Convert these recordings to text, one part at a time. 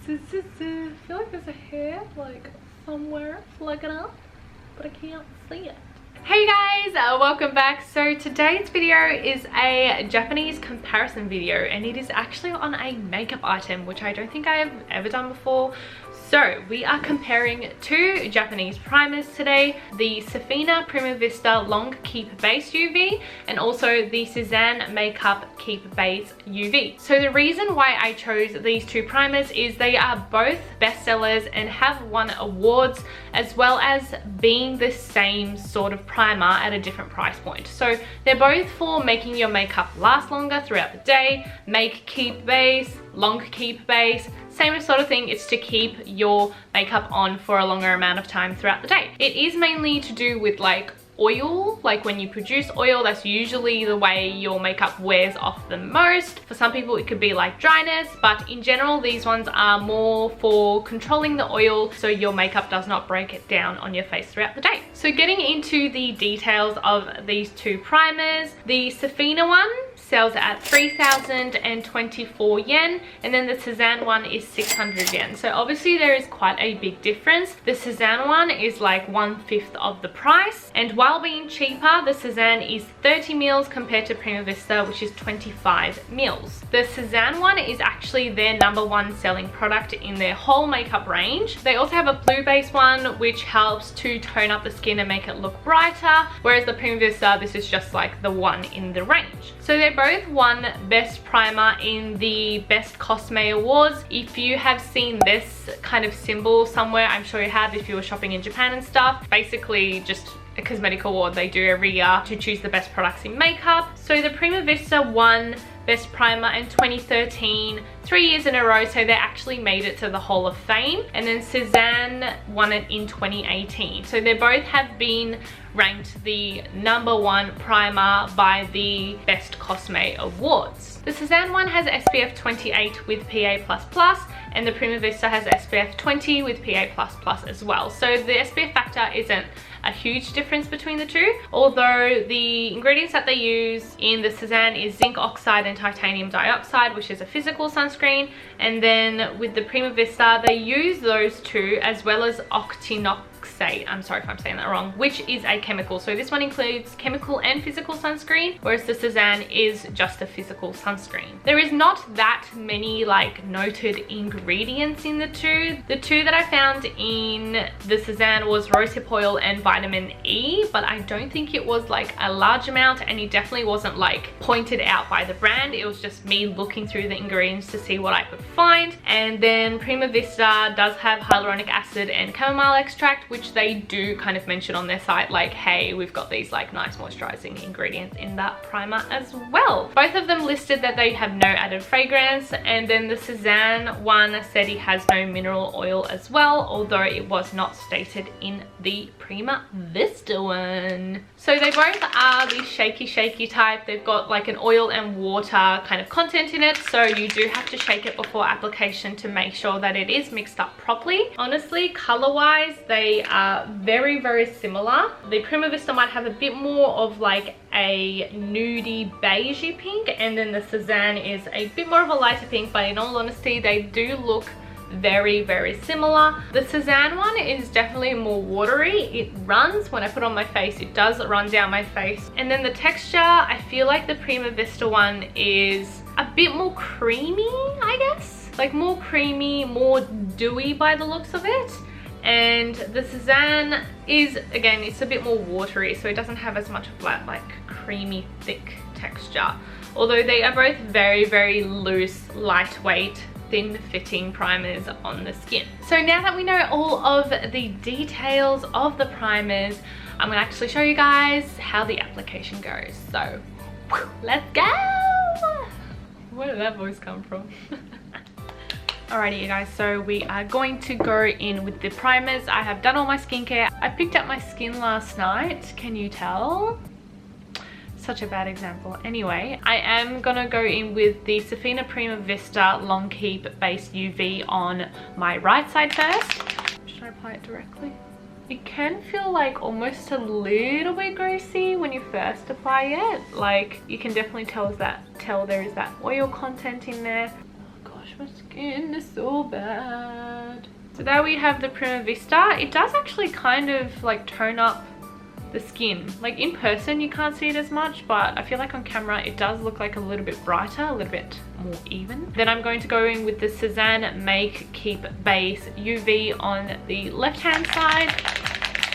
I feel like there's a hair like somewhere flagging up, but I can't see it. Hey guys, welcome back. So today's video is a Japanese comparison video, and it is actually on a makeup item, which I don't think I have ever done before. So we are comparing two Japanese primers today, the Sofina Prima Vista Long Keep Base UV and also the Cezanne Makeup Keep Base UV. So the reason why I chose these two primers is they are both bestsellers and have won awards, as well as being the same sort of primer at a different price point. So they're both for making your makeup last longer throughout the day, make keep base, long keep base, same sort of thing. It's to keep your makeup on for a longer amount of time throughout the day. It is mainly to do with like oil, like when you produce oil, that's usually the way your makeup wears off the most. For some people it could be like dryness, but in general these ones are more for controlling the oil so your makeup does not break it down on your face throughout the day. So getting into the details of these two primers, the Sofina one sells at 3,024 yen, and then the Cezanne one is 600 yen. So obviously there is quite a big difference. The Cezanne one is like 1/5 of the price, and while being cheaper, the Cezanne is 30 mils compared to Prima Vista, which is 25 mils. The Cezanne one is actually their #1 selling product in their whole makeup range. They also have a blue base one, which helps to tone up the skin and make it look brighter, whereas the Prima Vista, this is just like the one in the range. So they both won Best Primer in the Best Cosme Awards. If you have seen this kind of symbol somewhere, I'm sure you have if you were shopping in Japan and stuff. Basically just a cosmetic award they do every year to choose the best products in makeup. So the Prima Vista won Best Primer in 2013, 3 years in a row, so they actually made it to the Hall of Fame. And then Cezanne won it in 2018. So they both have been ranked the #1 primer by the Best Cosme Awards. The Cezanne one has SPF 28 with PA++, and the Prima Vista has SPF 20 with PA++ as well. So the SPF factor isn't a huge difference between the two, although the ingredients that they use in the Cezanne is zinc oxide and titanium dioxide, which is a physical sunscreen, and then with the Prima Vista they use those two as well as octinoxate, I'm sorry if I'm saying that wrong, which is a chemical. So this one includes chemical and physical sunscreen, whereas the Cezanne is just a physical sunscreen. There is not that many like noted ingredients in the two. The two that I found in the Cezanne was rosehip oil and vitamin E, but I don't think it was like a large amount, and it definitely wasn't like pointed out by the brand. It was just me looking through the ingredients to see what I could find. And then Prima Vista does have hyaluronic acid and chamomile extract, which they do kind of mention on their site, like, hey, we've got these like nice moisturizing ingredients in that primer as well. Both of them listed that they have no added fragrance, and then the Cezanne one said it has no mineral oil as well, although it was not stated in the Prima Vista one. So they both are the shaky type. They've got like an oil and water kind of content in it, so you do have to shake it before application to make sure that it is mixed up properly. Honestly, color wise they are very similar. The Prima Vista might have a bit more of like a nudie beigey pink, and then the Cezanne is a bit more of a lighter pink, but in all honesty they do look very similar. The Cezanne one is definitely more watery. It runs when I put it on my face, it does run down my face. And then the texture, I feel like the Prima Vista one is a bit more creamy, I guess, like more creamy, more dewy by the looks of it. And the Cezanne is, again, it's a bit more watery, so it doesn't have as much of that like creamy thick texture, although they are both very loose, lightweight, thin fitting primers on the skin. So now that we know all of the details of the primers, I'm gonna actually show you guys how the application goes. So let's go. Where did that voice come from? Alrighty you guys, so we are going to go in with the primers. I have done all my skincare. I picked up my skin last night, can you tell? Such a bad example. Anyway, I am gonna go in with the Sofina Prima Vista Long Keep Base UV on my right side first. Should I apply it directly? It can feel like almost a little bit greasy when you first apply it. Like you can definitely tell there is that oil content in there. Oh god, gosh, my skin is so bad. So there we have the Prima Vista. It does actually kind of like tone up the skin. Like in person you can't see it as much, but I feel like on camera it does look like a little bit brighter, a little bit more even. Then I'm going to go in with the Cezanne Make Keep Base UV on the left hand side.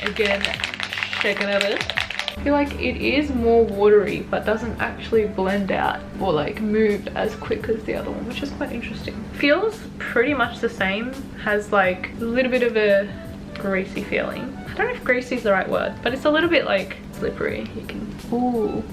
Again, shaking it up. I feel like it is more watery but doesn't actually blend out or like move as quick as the other one, which is quite interesting. Feels pretty much the same, has like a little bit of a greasy feeling. I don't know if greasy is the right word, but it's a little bit like slippery. You can, ooh.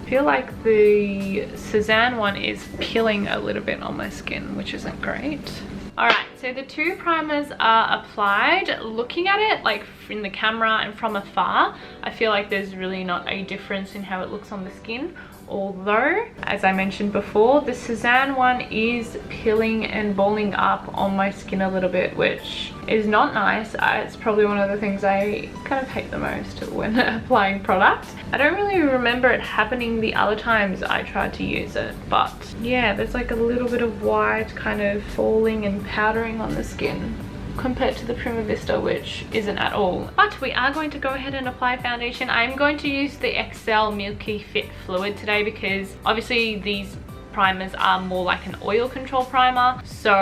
I feel like the Cezanne one is peeling a little bit on my skin, which isn't great. Alright, so the two primers are applied. Looking at it like in the camera and from afar, I feel like there's really not a difference in how it looks on the skin. Although, as I mentioned before, the Cezanne one is peeling and balling up on my skin a little bit, which is not nice. It's probably one of the things I kind of hate the most when applying product. I don't really remember it happening the other times I tried to use it, but yeah, there's like a little bit of white kind of falling and powdering on the skin compared to the Prima Vista, which isn't at all. But we are going to go ahead and apply foundation. I'm going to use the Excel Milky Fit Fluid today because obviously these primers are more like an oil control primer, so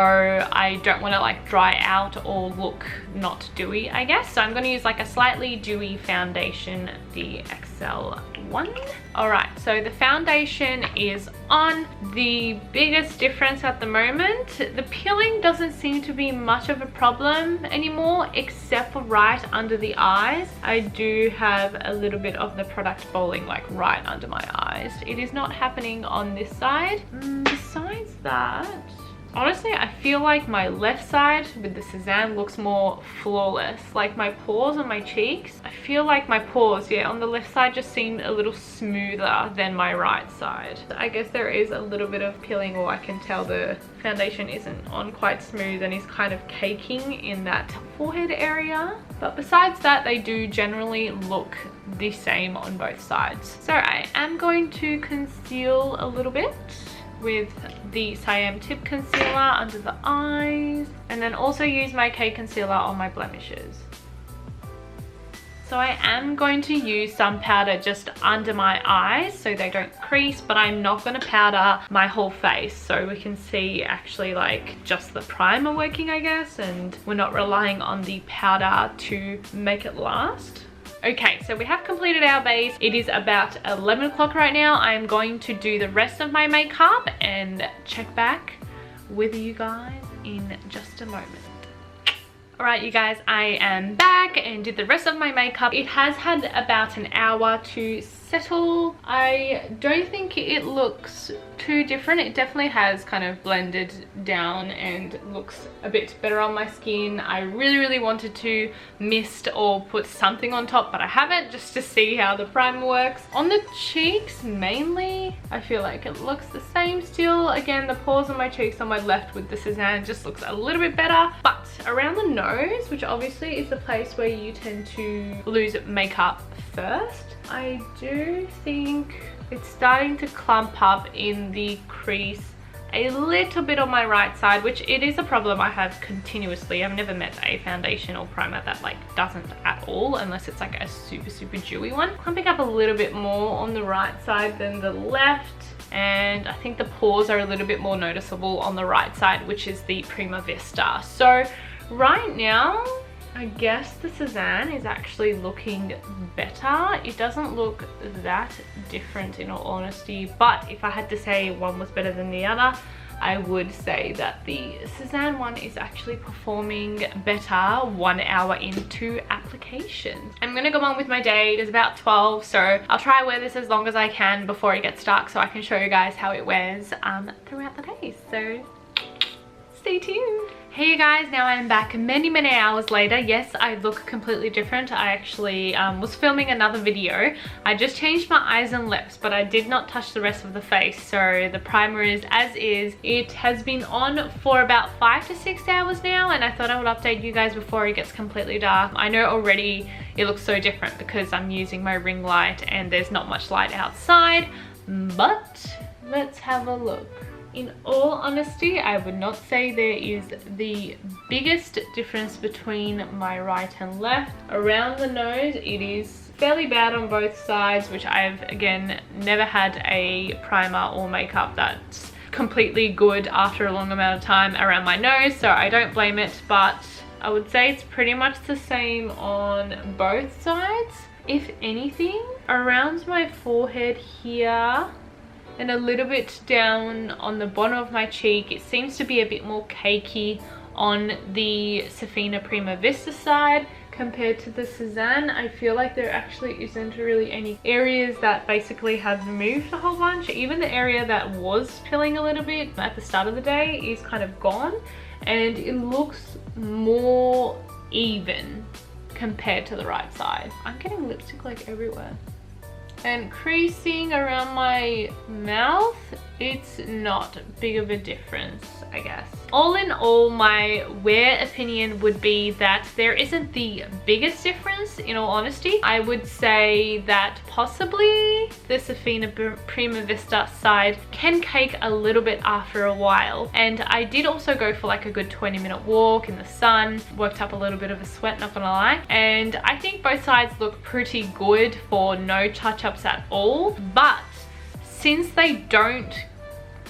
I don't want to like dry out or look not dewy, I guess. So I'm going to use like a slightly dewy foundation, the Excel one. Alright, so the foundation is on. The biggest difference at the moment, the peeling doesn't seem to be much of a problem anymore, except for right under the eyes. I do have a little bit of the product bowling like right under my eyes. It is not happening on this side. Besides that, honestly, I feel like my left side with the Cezanne looks more flawless. Like my pores on my cheeks, I feel like my pores, yeah, on the left side just seem a little smoother than my right side. I guess there is a little bit of peeling, or I can tell the foundation isn't on quite smooth and is kind of caking in that forehead area. But besides that, they do generally look the same on both sides. So I am going to conceal a little bit with the Siam Tip Concealer under the eyes, and then also use my K Concealer on my blemishes. So I am going to use some powder just under my eyes so they don't crease, but I'm not going to powder my whole face so we can see actually like just the primer working, I guess, and we're not relying on the powder to make it last. Okay, so we have completed our base. It is about 11 o'clock right now. I'm going to do the rest of my makeup and check back with you guys in just a moment. Alright you guys, I am back and did the rest of my makeup. It has had about an hour to settle. I don't think it looks too different. It definitely has kind of blended down and looks a bit better on my skin. I really wanted to mist or put something on top, but I haven't, just to see how the primer works. On the cheeks mainly, I feel like it looks the same still. Again, the pores on my cheeks on my left with the Cezanne just looks a little bit better, but around the nose, which obviously is the place where you tend to lose makeup first, I do think it's starting to clump up in the crease a little bit on my right side, which it is a problem I have continuously. I've never met a foundation or primer that like doesn't at all, unless it's like a super dewy one. Clumping up a little bit more on the right side than the left, and I think the pores are a little bit more noticeable on the right side, which is the Prima Vista. So right now, I guess the Cezanne is actually looking better. It doesn't look that different in all honesty, but if I had to say one was better than the other, I would say that the Cezanne one is actually performing better 1 hour into application. I'm gonna go on with my day. It is about 12, so I'll try to wear this as long as I can before it gets dark so I can show you guys how it wears throughout the day. So stay tuned. Hey you guys, now I'm back many hours later. Yes, I look completely different. I actually was filming another video. I just changed my eyes and lips, but I did not touch the rest of the face. So the primer is as is. It has been on for about 5 to 6 hours now, and I thought I would update you guys before it gets completely dark. I know already it looks so different because I'm using my ring light and there's not much light outside, but let's have a look in all honesty, I would not say there is the biggest difference between my right and left. Around the nose, it is fairly bad on both sides, which I've, again, never had a primer or makeup that's completely good after a long amount of time around my nose, so I don't blame it, but I would say it's pretty much the same on both sides. If anything, around my forehead here and a little bit down on the bottom of my cheek, it seems to be a bit more cakey on the Safina Prima Vista side compared to the Cezanne. I feel like there actually isn't really any areas that basically have moved a whole bunch. Even the area that was pilling a little bit at the start of the day is kind of gone, and it looks more even compared to the right side. I'm getting lipstick like everywhere. And creasing around my mouth, it's not big of a difference, I guess. All in all, my wear opinion would be that there isn't the biggest difference, in all honesty. I would say that possibly the Safina Prima Vista side can cake a little bit after a while. And I did also go for like a good 20-minute walk in the sun, worked up a little bit of a sweat, not gonna lie. And I think both sides look pretty good for no touch-ups at all. But since they don't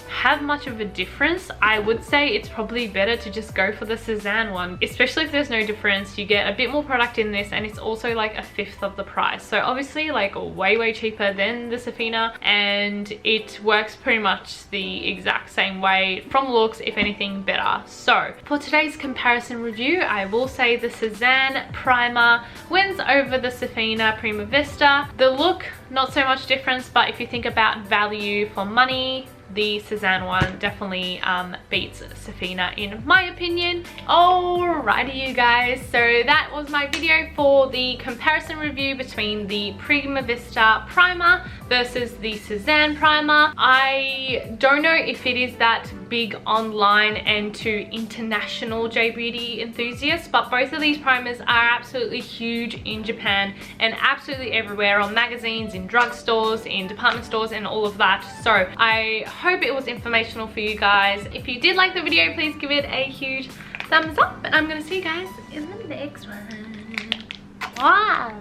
have much of a difference, I would say it's probably better to just go for the Cezanne one, especially if there's no difference. You get a bit more product in this, and it's also like 1/5 of the price, so obviously like way cheaper than the Safina, and it works pretty much the exact same way from looks, if anything better. So for today's comparison review, I will say the Cezanne primer wins over the Safina Prima Vista. The look, not so much difference, but if you think about value for money, the Cezanne one definitely beats Safina in my opinion. Alrighty you guys, so that was my video for the comparison review between the Prima Vista primer versus the Cezanne primer. I don't know if it is that big online and to international J-beauty enthusiasts, but both of these primers are absolutely huge in Japan and absolutely everywhere, on magazines, in drugstores, in department stores, and all of that. So I hope it was informational for you guys. If you did like the video, please give it a huge thumbs up, and I'm gonna see you guys in the next one. Wow.